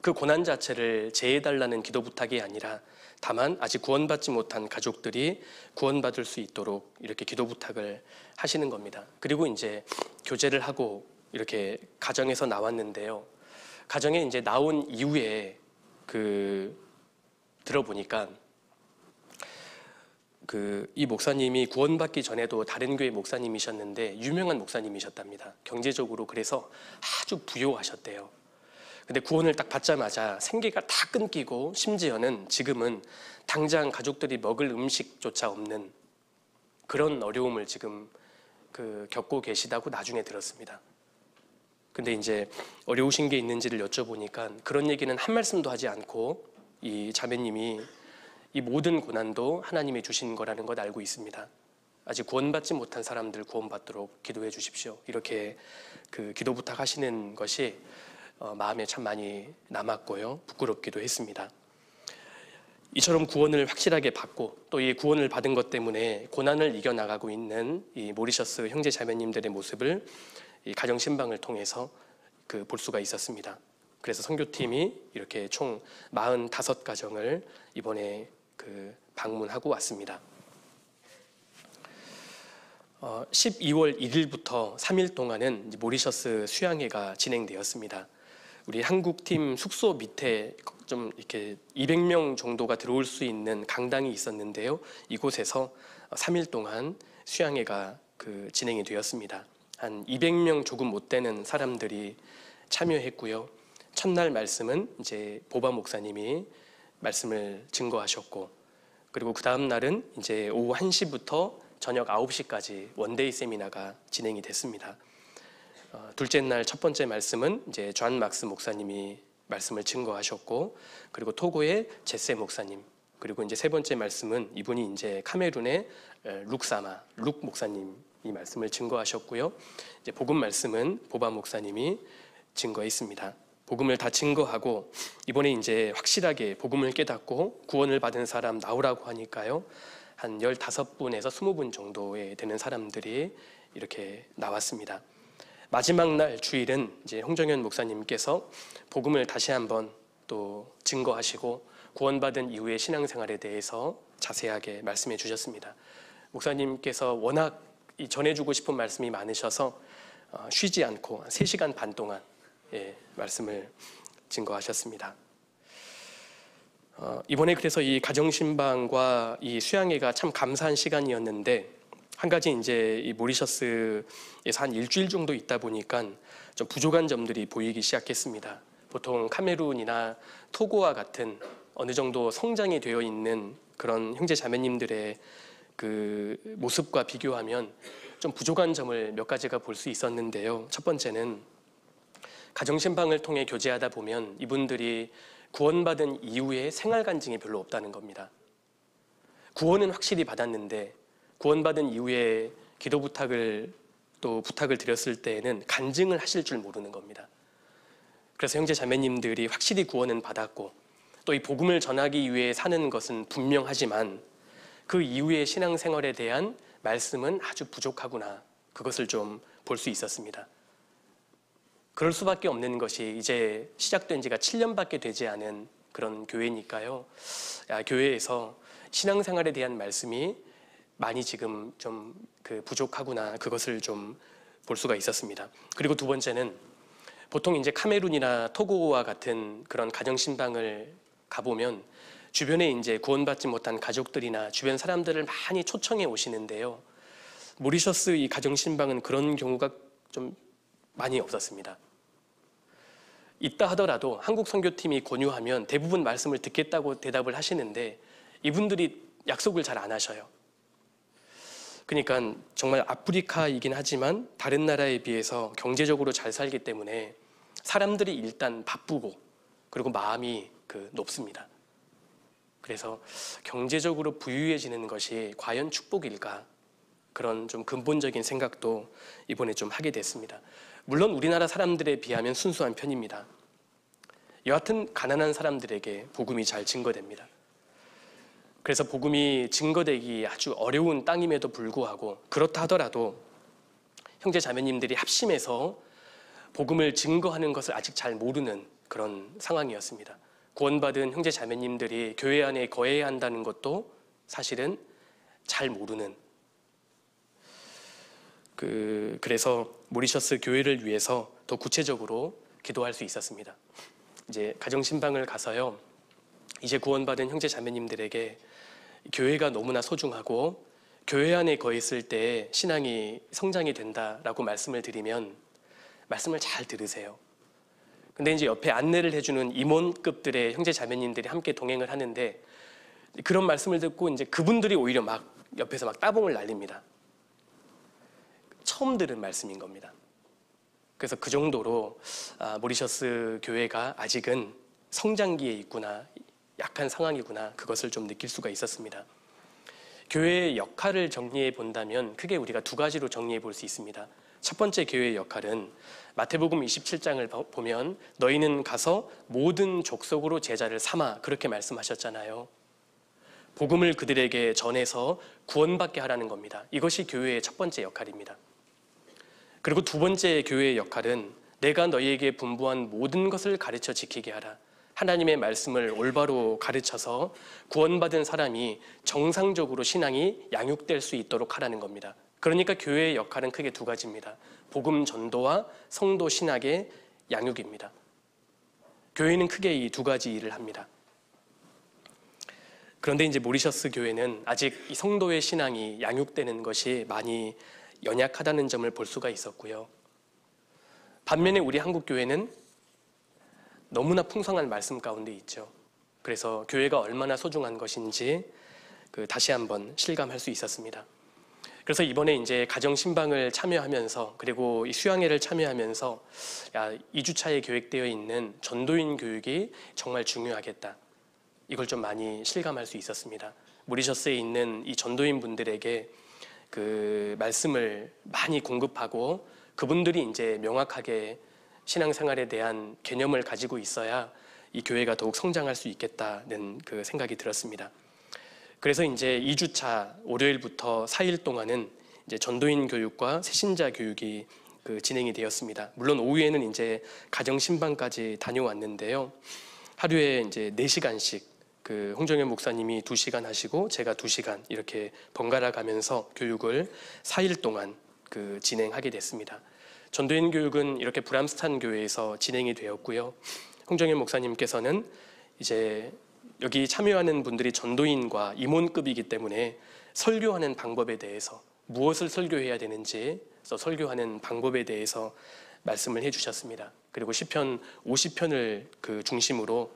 Speaker 1: 그 고난 자체를 제해달라는 기도 부탁이 아니라 다만 아직 구원받지 못한 가족들이 구원받을 수 있도록 이렇게 기도 부탁을 하시는 겁니다. 그리고 이제 교제를 하고 이렇게 가정에서 나왔는데요. 가정에 이제 나온 이후에 들어보니까 이 목사님이 구원받기 전에도 다른 교회 목사님이셨는데 유명한 목사님이셨답니다. 경제적으로 그래서 아주 부유하셨대요. 근데 구원을 딱 받자마자 생계가 다 끊기고 심지어는 지금은 당장 가족들이 먹을 음식조차 없는 그런 어려움을 지금 겪고 계시다고 나중에 들었습니다. 근데 이제 어려우신 게 있는지를 여쭤보니까 그런 얘기는 한 말씀도 하지 않고 이 자매님이 이 모든 고난도 하나님이 주신 거라는 것 알고 있습니다. 아직 구원받지 못한 사람들 구원받도록 기도해 주십시오. 이렇게 기도 부탁하시는 것이 마음에 참 많이 남았고요. 부끄럽기도 했습니다. 이처럼 구원을 확실하게 받고 또 이 구원을 받은 것 때문에 고난을 이겨나가고 있는 이 모리셔스 형제 자매님들의 모습을 이 가정신방을 통해서 볼 수가 있었습니다. 그래서 선교팀이 이렇게 총 45가정을 이번에 방문하고 왔습니다. 12월 1일부터 3일 동안은 모리셔스 수양회가 진행되었습니다. 우리 한국팀 숙소 밑에 좀 이렇게 200명 정도가 들어올 수 있는 강당이 있었는데요. 이곳에서 3일 동안 수양회가 진행이 되었습니다. 한 200명 조금 못 되는 사람들이 참여했고요. 첫날 말씀은 이제 보바 목사님이 말씀을 증거하셨고, 그리고 그 다음 날은 이제 오후 1시부터 저녁 9시까지 원데이 세미나가 진행이 됐습니다. 둘째 날 첫 번째 말씀은 이제 존 막스 목사님이 말씀을 증거하셨고, 그리고 토고의 제세 목사님, 그리고 이제 세 번째 말씀은 이분이 이제 카메룬의 룩 목사님이 말씀을 증거하셨고요. 이제 복음 말씀은 보바 목사님이 증거했습니다. 복음을 다 증거하고 이번에 이제 확실하게 복음을 깨닫고 구원을 받은 사람 나오라고 하니까요. 한 15분에서 20분 정도에 되는 사람들이 이렇게 나왔습니다. 마지막 날 주일은 이제 홍정현 목사님께서 복음을 다시 한번 또 증거하시고 구원받은 이후의 신앙생활에 대해서 자세하게 말씀해 주셨습니다. 목사님께서 워낙 전해주고 싶은 말씀이 많으셔서 쉬지 않고 3시간 반 동안 말씀을 증거하셨습니다. 이번에 그래서 이 가정신방과 이 수양회가 참 감사한 시간이었는데, 한 가지 이제 이 모리셔스에서 한 일주일 정도 있다 보니까 좀 부족한 점들이 보이기 시작했습니다. 보통 카메룬이나 토고와 같은 어느 정도 성장이 되어 있는 그런 형제 자매님들의 모습과 비교하면 좀 부족한 점을 몇 가지가 볼 수 있었는데요. 첫 번째는 가정신방을 통해 교제하다 보면 이분들이 구원받은 이후에 생활 간증이 별로 없다는 겁니다. 구원은 확실히 받았는데 구원받은 이후에 기도 부탁을 드렸을 때에는 간증을 하실 줄 모르는 겁니다. 그래서 형제 자매님들이 확실히 구원은 받았고 또 이 복음을 전하기 위해 사는 것은 분명하지만 그 이후의 신앙생활에 대한 말씀은 아주 부족하구나, 그것을 좀 볼 수 있었습니다. 그럴 수밖에 없는 것이 이제 시작된 지가 7년밖에 되지 않은 그런 교회니까요. 교회에서 신앙생활에 대한 말씀이 많이 지금 좀 부족하구나, 그것을 좀 볼 수가 있었습니다. 그리고 두 번째는 보통 이제 카메룬이나 토고와 같은 그런 가정신방을 가보면 주변에 이제 구원받지 못한 가족들이나 주변 사람들을 많이 초청해 오시는데요. 모리셔스 이 가정신방은 그런 경우가 좀 많이 없었습니다. 있다 하더라도 한국 선교팀이 권유하면 대부분 말씀을 듣겠다고 대답을 하시는데 이분들이 약속을 잘 안 하셔요. 그러니까 정말 아프리카이긴 하지만 다른 나라에 비해서 경제적으로 잘 살기 때문에 사람들이 일단 바쁘고 그리고 마음이 높습니다. 그래서 경제적으로 부유해지는 것이 과연 축복일까? 그런 좀 근본적인 생각도 이번에 좀 하게 됐습니다. 물론 우리나라 사람들에 비하면 순수한 편입니다. 여하튼 가난한 사람들에게 복음이 잘 증거됩니다. 그래서 복음이 증거되기 아주 어려운 땅임에도 불구하고 그렇다 하더라도 형제 자매님들이 합심해서 복음을 증거하는 것을 아직 잘 모르는 그런 상황이었습니다. 구원받은 형제 자매님들이 교회 안에 거해야 한다는 것도 사실은 잘 모르는 그래서 모리셔스 교회를 위해서 더 구체적으로 기도할 수 있었습니다. 이제 가정신방을 가서요, 이제 구원받은 형제 자매님들에게 교회가 너무나 소중하고 교회 안에 거했을 때 신앙이 성장이 된다라고 말씀을 드리면 말씀을 잘 들으세요. 근데 이제 옆에 안내를 해주는 임원급들의 형제 자매님들이 함께 동행을 하는데 그런 말씀을 듣고 이제 그분들이 오히려 막 옆에서 막 따봉을 날립니다. 처음 들은 말씀인 겁니다. 그래서 그 정도로 모리셔스 교회가 아직은 성장기에 있구나, 약한 상황이구나, 그것을 좀 느낄 수가 있었습니다. 교회의 역할을 정리해 본다면 크게 우리가 두 가지로 정리해 볼 수 있습니다. 첫 번째 교회의 역할은 마태복음 27장을 보면 너희는 가서 모든 족속으로 제자를 삼아, 그렇게 말씀하셨잖아요. 복음을 그들에게 전해서 구원받게 하라는 겁니다. 이것이 교회의 첫 번째 역할입니다. 그리고 두 번째 교회의 역할은 내가 너희에게 분부한 모든 것을 가르쳐 지키게 하라. 하나님의 말씀을 올바로 가르쳐서 구원받은 사람이 정상적으로 신앙이 양육될 수 있도록 하라는 겁니다. 그러니까 교회의 역할은 크게 두 가지입니다. 복음 전도와 성도 신학의 양육입니다. 교회는 크게 이 두 가지 일을 합니다. 그런데 이제 모리셔스 교회는 아직 이 성도의 신앙이 양육되는 것이 많이 연약하다는 점을 볼 수가 있었고요. 반면에 우리 한국 교회는 너무나 풍성한 말씀 가운데 있죠. 그래서 교회가 얼마나 소중한 것인지 다시 한번 실감할 수 있었습니다. 그래서 이번에 이제 가정 신방을 참여하면서 그리고 이 수양회를 참여하면서 2주차에 계획되어 있는 전도인 교육이 정말 중요하겠다. 이걸 좀 많이 실감할 수 있었습니다. 모리셔스에 있는 이 전도인 분들에게 그 말씀을 많이 공급하고 그분들이 이제 명확하게 신앙생활에 대한 개념을 가지고 있어야 이 교회가 더욱 성장할 수 있겠다는 그 생각이 들었습니다. 그래서 이제 2주차 월요일부터 4일 동안은 이제 전도인 교육과 새신자 교육이 진행이 되었습니다. 물론 오후에는 이제 가정 신방까지 다녀왔는데요. 하루에 이제 4시간씩 홍정현 목사님이 2시간 하시고 제가 2시간 이렇게 번갈아 가면서 교육을 4일 동안 진행하게 됐습니다. 전도인 교육은 이렇게 브람스탄 교회에서 진행이 되었고요. 홍정현 목사님께서는 이제 여기 참여하는 분들이 전도인과 임원급이기 때문에 설교하는 방법에 대해서 무엇을 설교해야 되는지 설교하는 방법에 대해서 말씀을 해주셨습니다. 그리고 시편 50편을 중심으로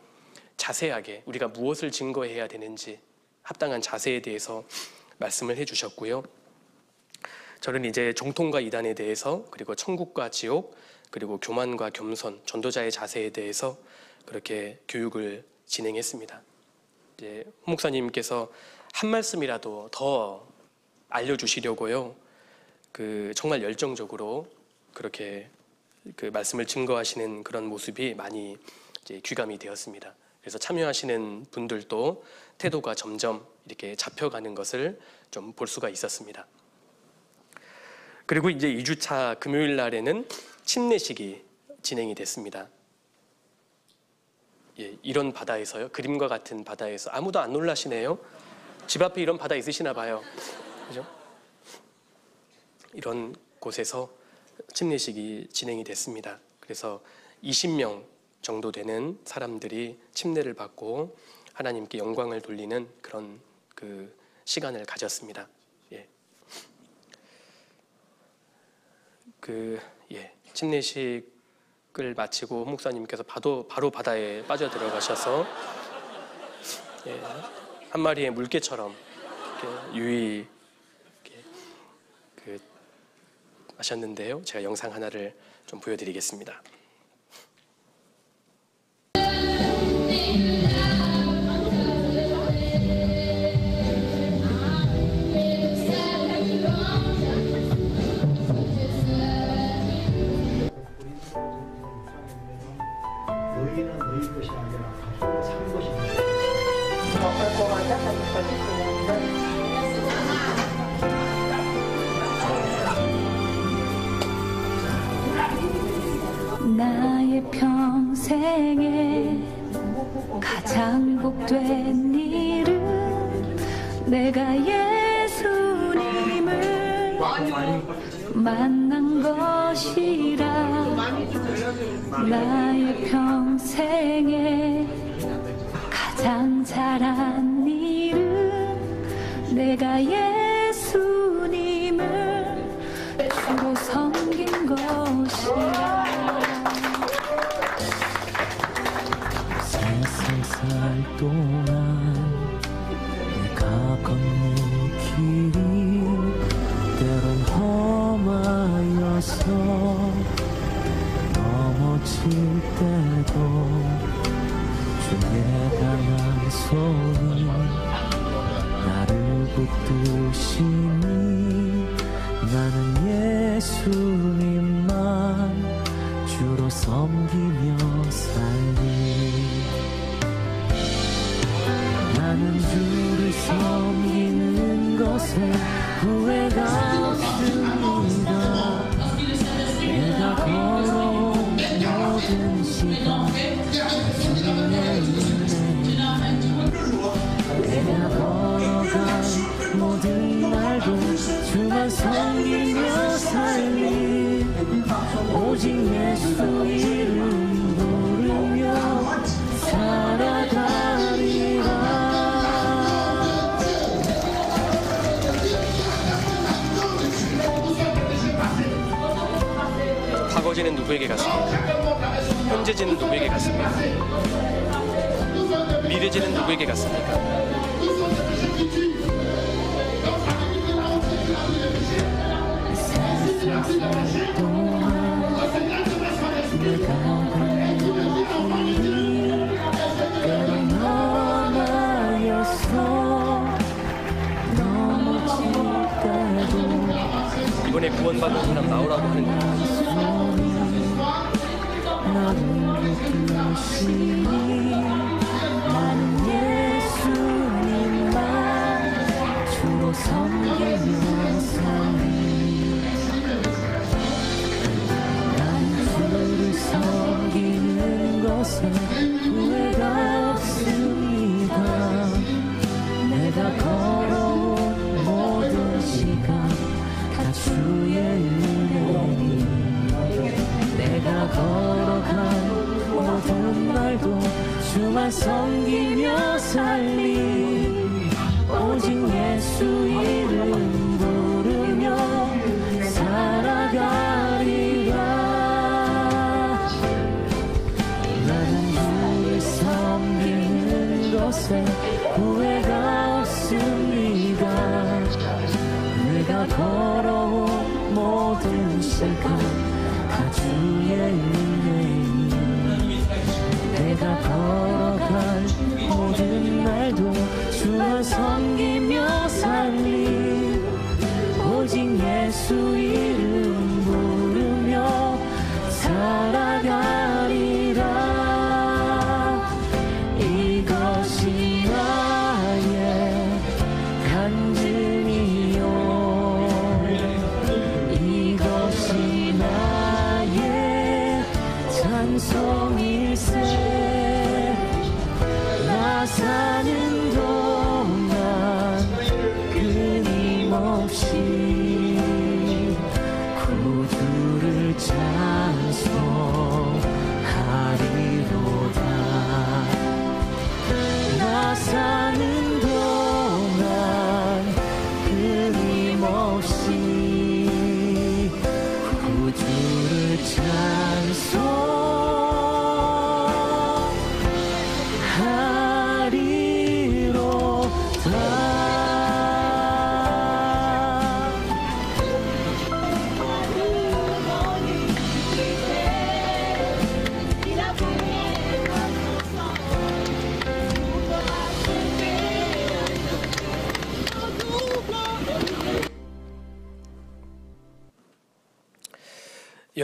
Speaker 1: 자세하게 우리가 무엇을 증거해야 되는지 합당한 자세에 대해서 말씀을 해주셨고요. 저는 이제 정통과 이단에 대해서 그리고 천국과 지옥 그리고 교만과 겸손, 전도자의 자세에 대해서 그렇게 교육을 진행했습니다. 이제 홍 목사님께서 한 말씀이라도 더 알려주시려고요. 정말 열정적으로 그렇게 말씀을 증거하시는 그런 모습이 많이 이제 귀감이 되었습니다. 그래서 참여하시는 분들도 태도가 점점 이렇게 잡혀가는 것을 좀 볼 수가 있었습니다. 그리고 이제 2주차 금요일 날에는 침례식이 진행이 됐습니다. 예, 이런 바다에서요. 그림과 같은 바다에서 아무도 안 놀라시네요. 집 앞에 이런 바다 있으시나 봐요. 그죠? 이런 곳에서 침례식이 진행이 됐습니다. 그래서 20명 정도 되는 사람들이 침례를 받고 하나님께 영광을 돌리는 그런 시간을 가졌습니다. 예. 침례식을 마치고 목사님께서 바로 바다에 빠져 들어가셔서 예, 한 마리의 물개처럼 유이 하셨는데요. 제가 영상 하나를 좀 보여드리겠습니다.
Speaker 3: 너희는 너희 것이 아니라 값으로 산 것이다.
Speaker 11: 나의 평생에 가장 복된 일은 내가 예수님을 만난 것이라. 나의 평생에 가장 잘한 일은 내가 예수님을 주로 섬긴 것이라.
Speaker 12: 세상 동안 내가 걷는 길이 때론 험하여서 넘어질 때도 주의 강한 손이 나를 붙드시니 나는 예수님만 주로 섬기며 살리. 나는 주를 섬기는 것에 후회가 없습니다. 내가 걸어온 모든 시간 주의 은혜, 내가 걸어간 모든 날도 주만 섬기며 살리. 오직 예수 이름 부르며 살아가리라.
Speaker 1: 과거지는 누구에게 갔습니까? 현재지는 누구에게 갔습니까? 미래지는 누구에게 갔습니까? 이번에 구원받은 사람 나오라고 하는 거예요.
Speaker 12: 나는 예수님만 주로 섬기며 살리. 난 주를 섬기는 것에 후회가 없습니다. 내가 걸어온 모든 시간 다 주의 은혜니. 내가 걸어간 모든 날도 주만 섬기며 살리. 오직 예수 이름 부르며 살아가리라. 나는 주를 섬기는 것에 후회가 없습니다. 내가 걸어온 모든 시간 다 주의 은혜니. 내가 걸어갈 모든 날도 주만 섬기며 살리. 오직 예수 이름 부르며 살아가리라. 이것이 나의 간증이요, 이것이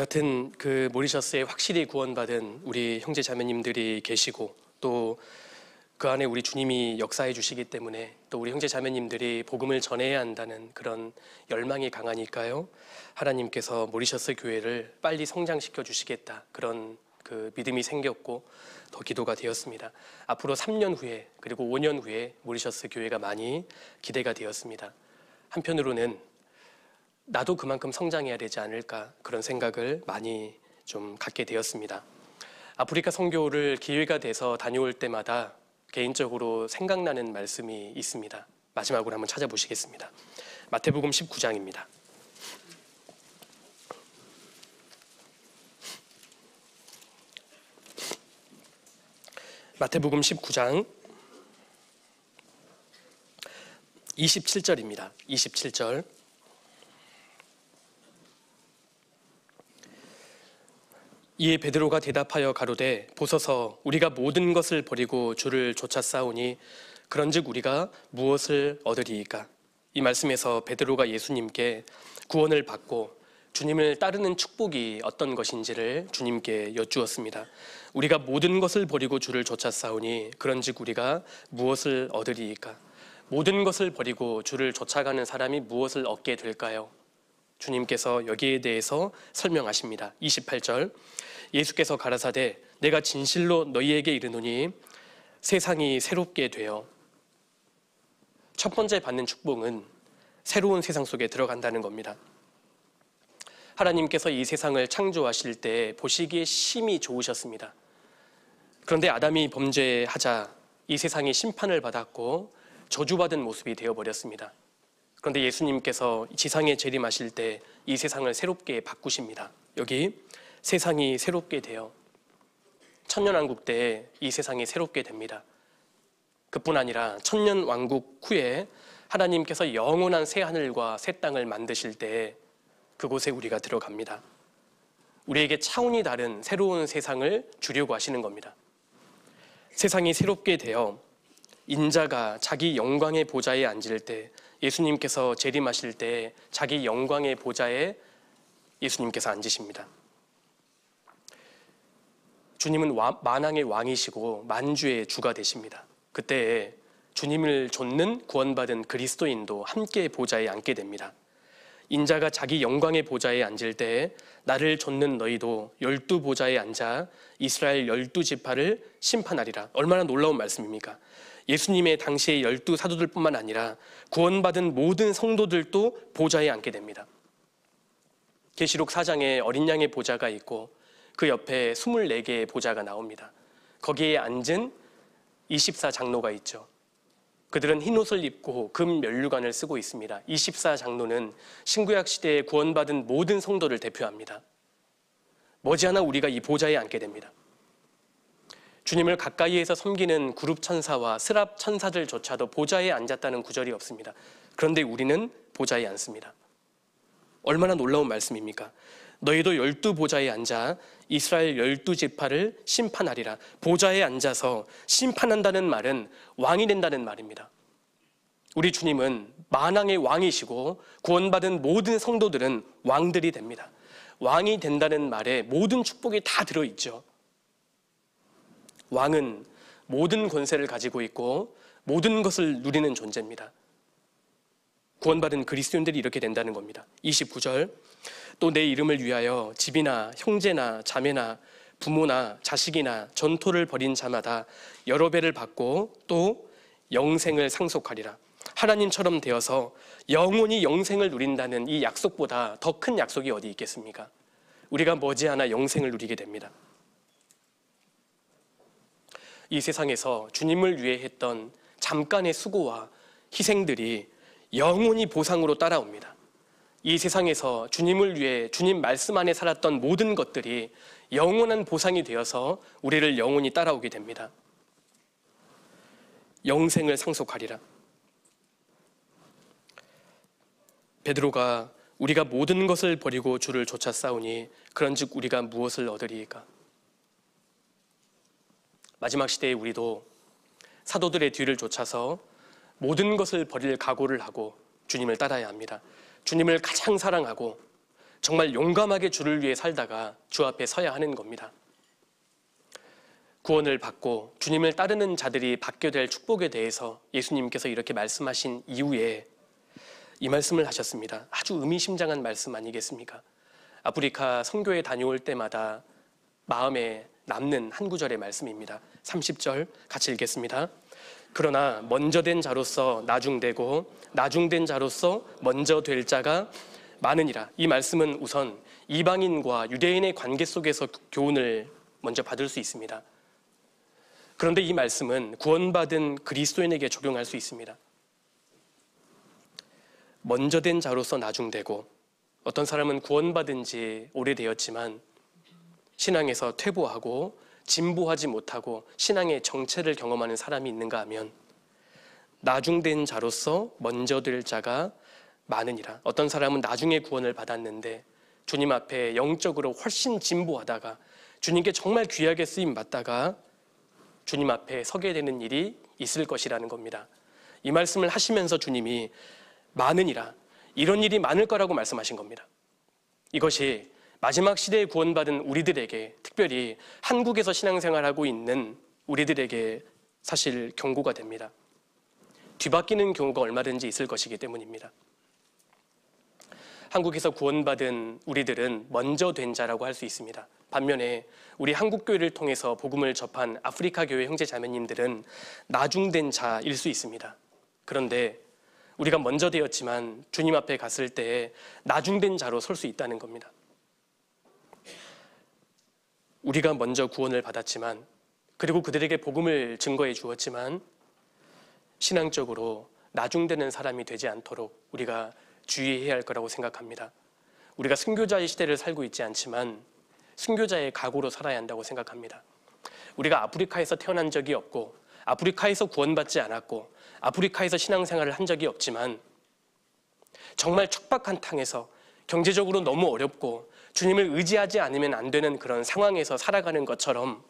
Speaker 1: 여하튼 그 모리셔스에 확실히 구원받은 우리 형제 자매님들이 계시고 또 그 안에 우리 주님이 역사해 주시기 때문에 또 우리 형제 자매님들이 복음을 전해야 한다는 그런 열망이 강하니까요. 하나님께서 모리셔스 교회를 빨리 성장시켜 주시겠다. 그런 그 믿음이 생겼고 더 기도가 되었습니다. 앞으로 3년 후에 그리고 5년 후에 모리셔스 교회가 많이 기대가 되었습니다. 한편으로는 나도 그만큼 성장해야 되지 않을까 그런 생각을 많이 좀 갖게 되었습니다. 아프리카 선교를 기회가 돼서 다녀올 때마다 개인적으로 생각나는 말씀이 있습니다. 마지막으로 한번 찾아보시겠습니다. 마태복음 19장입니다. 마태복음 19장 27절입니다. 27절. 이에 베드로가 대답하여 가로되 보소서 우리가 모든 것을 버리고 주를 쫓아싸우니 그런즉 우리가 무엇을 얻으리이까? 이 말씀에서 베드로가 예수님께 구원을 받고 주님을 따르는 축복이 어떤 것인지를 주님께 여쭈었습니다. 우리가 모든 것을 버리고 주를 쫓아싸우니 그런즉 우리가 무엇을 얻으리이까? 모든 것을 버리고 주를 쫓아가는 사람이 무엇을 얻게 될까요? 주님께서 여기에 대해서 설명하십니다. 28절. 예수께서 가라사대 내가 진실로 너희에게 이르노니 세상이 새롭게 되어 첫 번째 받는 축복은 새로운 세상 속에 들어간다는 겁니다. 하나님께서 이 세상을 창조하실 때 보시기에 심히 좋으셨습니다. 그런데 아담이 범죄하자 이 세상이 심판을 받았고 저주받은 모습이 되어버렸습니다. 그런데 예수님께서 지상에 재림하실 때 이 세상을 새롭게 바꾸십니다. 여기 세상이 새롭게 되어 천년왕국 때에 이 세상이 새롭게 됩니다. 그뿐 아니라 천년왕국 후에 하나님께서 영원한 새 하늘과 새 땅을 만드실 때 그곳에 우리가 들어갑니다. 우리에게 차원이 다른 새로운 세상을 주려고 하시는 겁니다. 세상이 새롭게 되어 인자가 자기 영광의 보좌에 앉을 때 예수님께서 재림하실 때 자기 영광의 보좌에 예수님께서 앉으십니다. 주님은 만왕의 왕이시고 만주의 주가 되십니다. 그때 주님을 좇는 구원받은 그리스도인도 함께 보좌에 앉게 됩니다. 인자가 자기 영광의 보좌에 앉을 때 나를 좇는 너희도 12보좌에 앉아 이스라엘 12지파를 심판하리라. 얼마나 놀라운 말씀입니까? 예수님의 당시의 12사도들뿐만 아니라 구원받은 모든 성도들도 보좌에 앉게 됩니다. 계시록 4장에 어린 양의 보좌가 있고 그 옆에 24개의 보좌가 나옵니다. 거기에 앉은 24장로가 있죠. 그들은 흰 옷을 입고 금 면류관을 쓰고 있습니다. 24장로는 신구약 시대에 구원받은 모든 성도를 대표합니다. 머지않아 우리가 이 보좌에 앉게 됩니다. 주님을 가까이에서 섬기는 그룹 천사와 스랍 천사들조차도 보좌에 앉았다는 구절이 없습니다. 그런데 우리는 보좌에 앉습니다. 얼마나 놀라운 말씀입니까? 너희도 12보좌에 앉아 이스라엘 12지파를 심판하리라. 보좌에 앉아서 심판한다는 말은 왕이 된다는 말입니다. 우리 주님은 만왕의 왕이시고 구원받은 모든 성도들은 왕들이 됩니다. 왕이 된다는 말에 모든 축복이 다 들어있죠. 왕은 모든 권세를 가지고 있고 모든 것을 누리는 존재입니다. 구원받은 그리스도인들이 이렇게 된다는 겁니다. 29절. 또 내 이름을 위하여 집이나 형제나 자매나 부모나 자식이나 전토를 벌인 자마다 여러 배를 받고 또 영생을 상속하리라. 하나님처럼 되어서 영원히 영생을 누린다는 이 약속보다 더 큰 약속이 어디 있겠습니까? 우리가 머지않아 영생을 누리게 됩니다. 이 세상에서 주님을 위해 했던 잠깐의 수고와 희생들이 영원히 보상으로 따라옵니다. 이 세상에서 주님을 위해 주님 말씀 안에 살았던 모든 것들이 영원한 보상이 되어서 우리를 영원히 따라오게 됩니다. 영생을 상속하리라. 베드로가 우리가 모든 것을 버리고 주를 쫓아 싸우니 그런즉 우리가 무엇을 얻으리이까? 마지막 시대에 우리도 사도들의 뒤를 쫓아서 모든 것을 버릴 각오를 하고 주님을 따라야 합니다. 주님을 가장 사랑하고 정말 용감하게 주를 위해 살다가 주 앞에 서야 하는 겁니다. 구원을 받고 주님을 따르는 자들이 받게 될 축복에 대해서 예수님께서 이렇게 말씀하신 이후에 이 말씀을 하셨습니다. 아주 의미심장한 말씀 아니겠습니까? 아프리카 선교에 다녀올 때마다 마음에 남는 한 구절의 말씀입니다. 30절 같이 읽겠습니다. 그러나 먼저 된 자로서 나중되고 나중된 자로서 먼저 될 자가 많으니라. 이 말씀은 우선 이방인과 유대인의 관계 속에서 교훈을 먼저 받을 수 있습니다. 그런데 이 말씀은 구원받은 그리스도인에게 적용할 수 있습니다. 먼저 된 자로서 나중되고, 어떤 사람은 구원받은 지 오래되었지만 신앙에서 퇴보하고 진보하지 못하고 신앙의 정체를 경험하는 사람이 있는가 하면 나중된 자로서 먼저 될 자가 많으니라. 어떤 사람은 나중에 구원을 받았는데 주님 앞에 영적으로 훨씬 진보하다가 주님께 정말 귀하게 쓰임 받다가 주님 앞에 서게 되는 일이 있을 것이라는 겁니다. 이 말씀을 하시면서 주님이 많으니라, 이런 일이 많을 거라고 말씀하신 겁니다. 이것이 마지막 시대에 구원받은 우리들에게, 특별히 한국에서 신앙생활하고 있는 우리들에게 사실 경고가 됩니다. 뒤바뀌는 경우가 얼마든지 있을 것이기 때문입니다. 한국에서 구원받은 우리들은 먼저 된 자라고 할 수 있습니다. 반면에 우리 한국교회를 통해서 복음을 접한 아프리카 교회 형제 자매님들은 나중된 자일 수 있습니다. 그런데 우리가 먼저 되었지만 주님 앞에 갔을 때 나중된 자로 설 수 있다는 겁니다. 우리가 먼저 구원을 받았지만, 그리고 그들에게 복음을 증거해 주었지만 신앙적으로 나중되는 사람이 되지 않도록 우리가 주의해야 할 거라고 생각합니다. 우리가 순교자의 시대를 살고 있지 않지만 순교자의 각오로 살아야 한다고 생각합니다. 우리가 아프리카에서 태어난 적이 없고 아프리카에서 구원받지 않았고 아프리카에서 신앙생활을 한 적이 없지만 정말 척박한 땅에서 경제적으로 너무 어렵고 주님을 의지하지 않으면 안 되는 그런 상황에서 살아가는 것처럼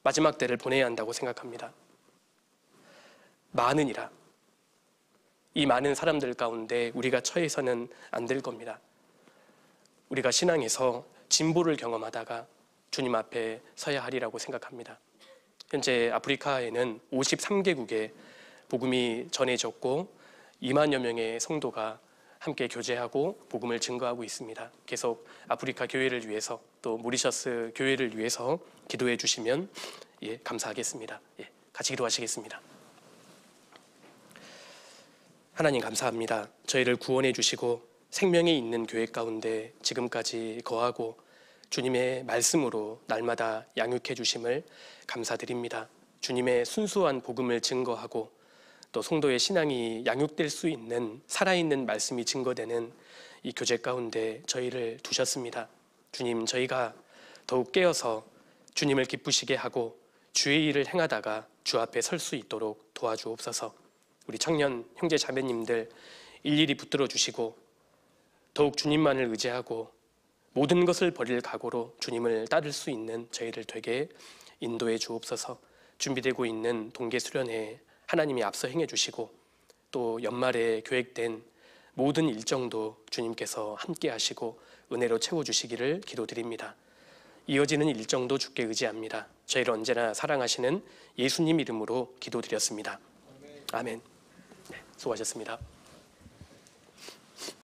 Speaker 1: 마지막 때를 보내야 한다고 생각합니다. 많으니라. 이 많은 사람들 가운데 우리가 처해서는 안 될 겁니다. 우리가 신앙에서 진보를 경험하다가 주님 앞에 서야 하리라고 생각합니다. 현재 아프리카에는 53개국에 복음이 전해졌고 2만여 명의 성도가 함께 교제하고 복음을 증거하고 있습니다. 계속 아프리카 교회를 위해서 또 모리셔스 교회를 위해서 기도해 주시면 감사하겠습니다. 같이 기도하시겠습니다. 하나님 감사합니다. 저희를 구원해 주시고 생명이 있는 교회 가운데 지금까지 거하고 주님의 말씀으로 날마다 양육해 주심을 감사드립니다. 주님의 순수한 복음을 증거하고 또 성도의 신앙이 양육될 수 있는 살아있는 말씀이 증거되는 이 교제 가운데 저희를 두셨습니다. 주님, 저희가 더욱 깨어서 주님을 기쁘시게 하고 주의 일을 행하다가 주 앞에 설 수 있도록 도와주옵소서. 우리 청년 형제 자매님들 일일이 붙들어 주시고 더욱 주님만을 의지하고 모든 것을 버릴 각오로 주님을 따를 수 있는 저희를 되게 인도해 주옵소서. 준비되고 있는 동계 수련회 하나님이 앞서 행해 주시고 또 연말에 계획된 모든 일정도 주님께서 함께 하시고 은혜로 채워주시기를 기도드립니다. 이어지는 일정도 주께 의지합니다. 저희를 언제나 사랑하시는 예수님 이름으로 기도드렸습니다. 아멘. 네, 수고하셨습니다.